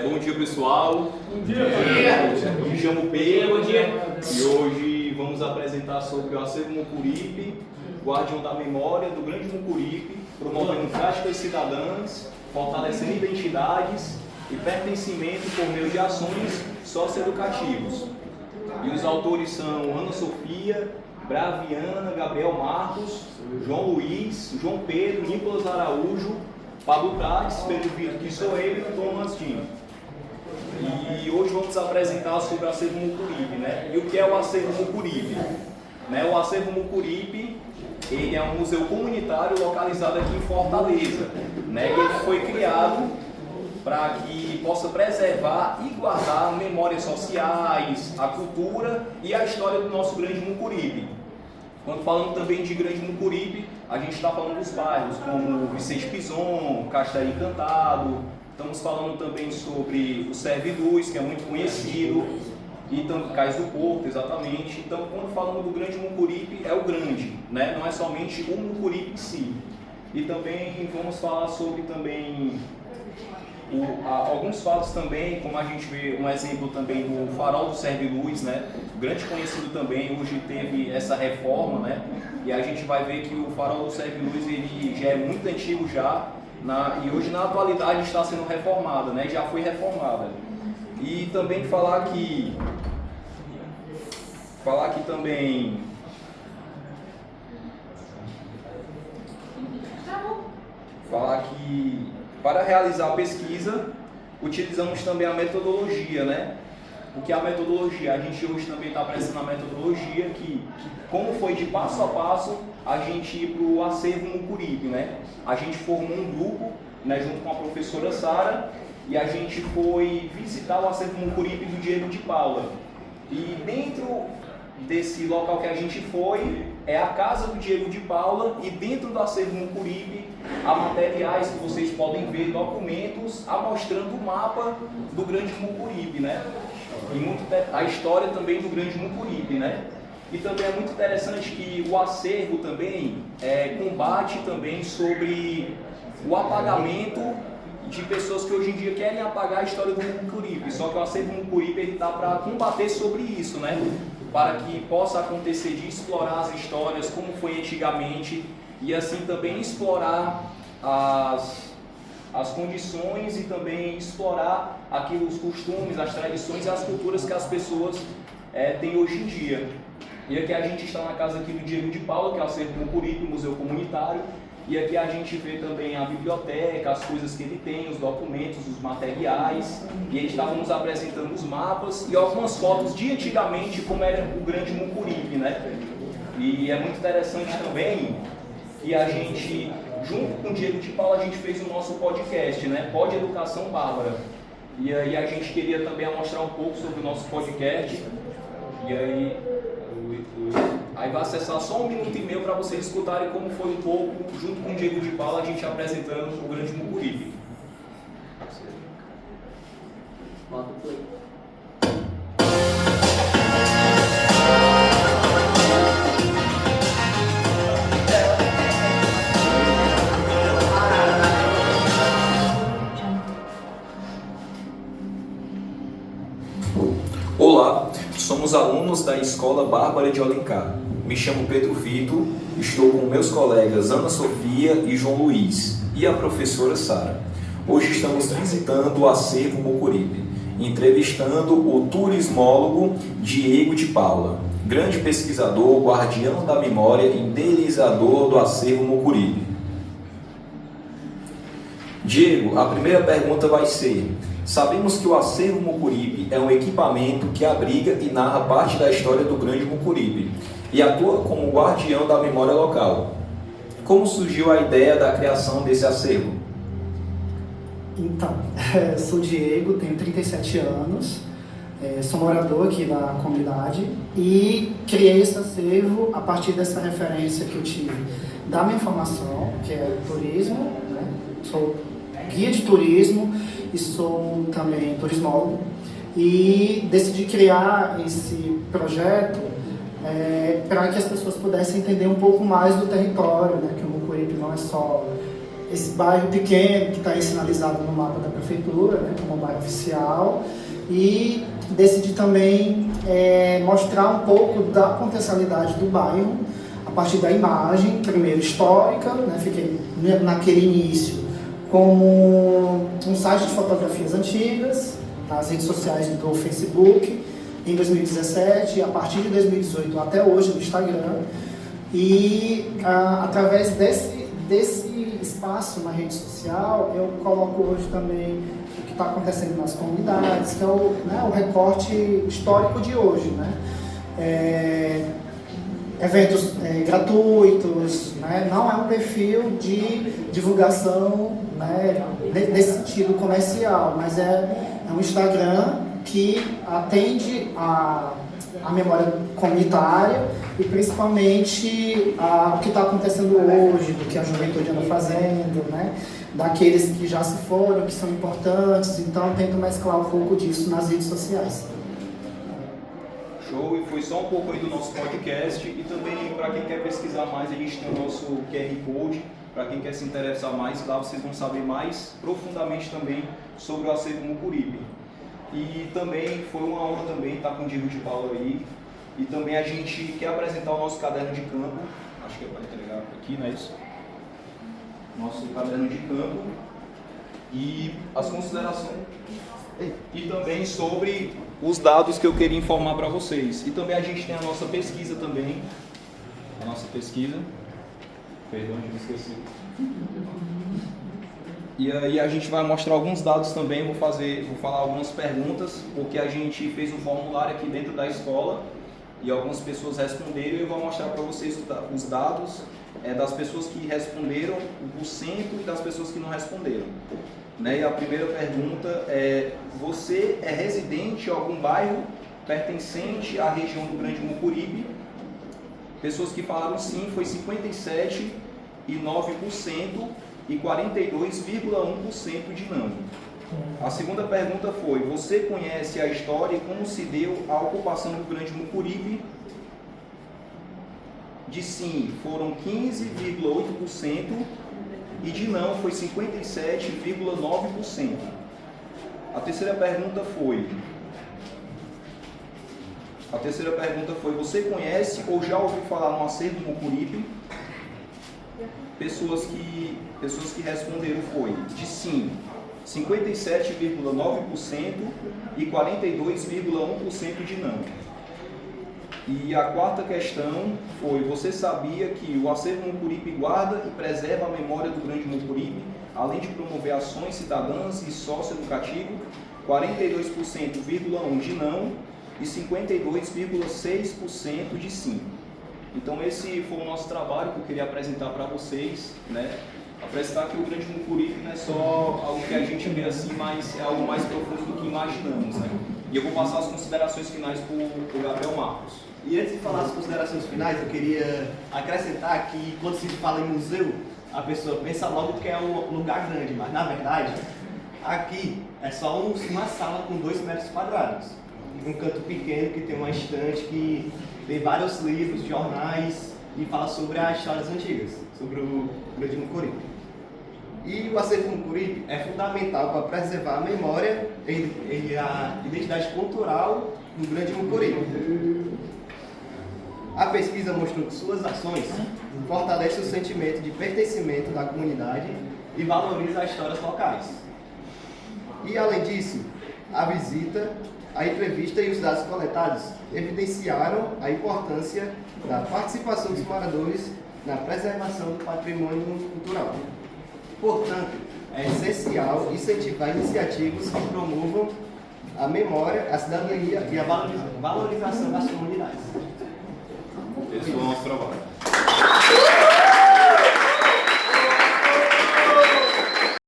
Bom dia, pessoal. Bom dia. Eu me chamo Pedro. Bom dia. E hoje vamos apresentar sobre o acervo Mucuripe, guardião da memória do Grande Mucuripe, promovendo práticas cidadãs, fortalecendo identidades e pertencimento por meio de ações socioeducativas. E os autores são Ana Sofia, Braviana, Gabriel Marcos, João Luiz, João Pedro, Nicolas Araújo, Pablo Prates, Pedro Vitor, que sou eu, e Thomas Dinho. E hoje vamos apresentar sobre o acervo Mucuripe, né? E o que é o acervo Mucuripe? O acervo Mucuripe, ele é um museu comunitário localizado aqui em Fortaleza, né? E ele foi criado para que possa preservar e guardar memórias sociais, a cultura e a história do nosso Grande Mucuripe. Quando falamos também de Grande Mucuripe, a gente está falando dos bairros como Vicente Pison, Castelo Encantado, estamos falando também sobre o Serviluz, que é muito conhecido, e também Cais do Porto, exatamente. Então, quando falamos do Grande Mucuripe, é o grande, né? Não é somente o Mucuripe em si. E também vamos falar sobre também alguns fatos também, como a gente vê um exemplo também do Farol do Serviluz, né? Grande conhecido também, hoje teve essa reforma, né? E a gente vai ver que o Farol do Serviluz ele já é muito antigo já, e hoje na atualidade está sendo reformada, né? Já foi reformada. E também falar que também para realizar a pesquisa, utilizamos também a metodologia, né? O que é a metodologia? A gente hoje também está apresentando a metodologia que, como foi de passo a passo, a gente ir para o acervo Mucuripe, né? A gente formou um grupo, né, junto com a professora Sara, e a gente foi visitar o acervo Mucuripe do Diego de Paula. E dentro desse local que a gente foi, é a casa do Diego de Paula, e dentro do acervo Mucuripe há materiais que vocês podem ver, documentos, mostrando o mapa do Grande Mucuripe, né? E a história também do Grande Mucuripe, né? E também é muito interessante que o acervo também combate também sobre o apagamento de pessoas que hoje em dia querem apagar a história do Mucuripe. Só que o acervo Mucuripe está para combater sobre isso, né? Para que possa acontecer de explorar as histórias como foi antigamente e assim também explorar as condições e também explorar os costumes, as tradições e as culturas que as pessoas têm hoje em dia. E aqui a gente está na casa aqui do Diego de Paula, que é o acervo Mucuripe, museu comunitário, e aqui a gente vê também a biblioteca, as coisas que ele tem, os documentos, os materiais, e ele estava nos apresentando os mapas e algumas fotos de antigamente como era o Grande Mucuripe, né? E é muito interessante também que a gente, junto com o Diego de Paula, a gente fez o nosso podcast, né? Pod Educação Bárbara. E aí a gente queria também mostrar um pouco sobre o nosso podcast. E aí vai acessar só 1 minuto e meio para vocês escutarem como foi um pouco, junto com o Diego de Paula, a gente apresentando o Grande Mucuripe. Olá, somos alunos da Escola Bárbara de Alencar. Me chamo Pedro Vitor, estou com meus colegas Ana Sofia e João Luiz e a professora Sara. Hoje estamos visitando o acervo Mucuripe, entrevistando o turismólogo Diego de Paula, grande pesquisador, guardião da memória e idealizador do acervo Mucuripe. Diego, a primeira pergunta vai ser: sabemos que o acervo Mucuripe é um equipamento que abriga e narra parte da história do Grande Mucuripe e atua como guardião da memória local. Como surgiu a ideia da criação desse acervo? Então, sou Diego, tenho 37 anos, sou morador aqui da comunidade e criei esse acervo a partir dessa referência que eu tive da minha formação, que é turismo, né? Sou guia de turismo e sou também turismólogo, e decidi criar esse projeto para que as pessoas pudessem entender um pouco mais do território, né? Que o Mucuripe não é só esse bairro pequeno que está sinalizado no mapa da prefeitura, né, como bairro oficial, e decidi também mostrar um pouco da potencialidade do bairro a partir da imagem, primeiro histórica, né, fiquei naquele início como um site de fotografias antigas, nas redes sociais do Facebook, em 2017, a partir de 2018 até hoje no Instagram, e através desse espaço na rede social, eu coloco hoje também o que está acontecendo nas comunidades, que é o recorte histórico de hoje, né? Eventos gratuitos, né? Não é um perfil de divulgação, né, nesse sentido comercial, mas é um Instagram que atende a memória comunitária e principalmente o que está acontecendo hoje, do que a juventude anda fazendo, né? Daqueles que já se foram, que são importantes, então tento mesclar um pouco disso nas redes sociais. Show, e foi só um pouco aí do nosso podcast, e também para quem quer pesquisar mais, a gente tem o nosso QR Code, para quem quer se interessar mais, lá vocês vão saber mais profundamente também sobre o acervo Mucuripe. E também foi uma honra também estar com o Diego de Paulo aí, e também a gente quer apresentar o nosso caderno de campo, acho que é para entregar aqui, não é isso? Nosso caderno de campo, e as considerações, e também sobre os dados que eu queria informar para vocês. E também a gente tem a nossa pesquisa também, perdão, eu esqueci. E aí a gente vai mostrar alguns dados também, vou falar algumas perguntas, porque a gente fez um formulário aqui dentro da escola e algumas pessoas responderam, e eu vou mostrar para vocês os dados das pessoas que responderam, o porcento, e das pessoas que não responderam. Né? E a primeira pergunta é: você é residente em algum bairro pertencente à região do Grande Mucuripe? Pessoas que falaram sim foi 57,9% e 42,1% de não. A segunda pergunta foi: você conhece a história e como se deu a ocupação do Grande Mucuripe? De sim foram 15,8% e de não foi 57,9%. A terceira pergunta foi: você conhece ou já ouviu falar no acervo Mucuripe? Pessoas que responderam foi de sim 57,9% e 42,1% de não. E a quarta questão foi: você sabia que o acervo Mucuripe guarda e preserva a memória do Grande Mucuripe, além de promover ações cidadãs e socioeducativo? 42,1% de não e 52,6% de sim. Então esse foi o nosso trabalho que eu queria apresentar para vocês, né? Apresentar que o Grande Mucuripe não é só algo que a gente vê assim, mas é algo mais profundo do que imaginamos, né? E eu vou passar as considerações finais para o Gabriel Marcos. E antes de falar as considerações finais, eu queria acrescentar que quando se fala em museu, a pessoa pensa logo que é um lugar grande, mas na verdade, aqui é só uma sala com 2 metros quadrados. Um canto pequeno que tem uma estante que tem vários livros, jornais e fala sobre as histórias antigas, sobre o Grande Mucuripe. E o acervo Mucuripe é fundamental para preservar a memória e a identidade cultural do Grande Mucuripe. A pesquisa mostrou que suas ações fortalecem o sentimento de pertencimento da comunidade e valoriza as histórias locais. E além disso, a visita, a entrevista e os dados coletados evidenciaram a importância da participação dos moradores na preservação do patrimônio cultural. Portanto, é essencial incentivar iniciativas que promovam a memória, a cidadania e a valorização das comunidades.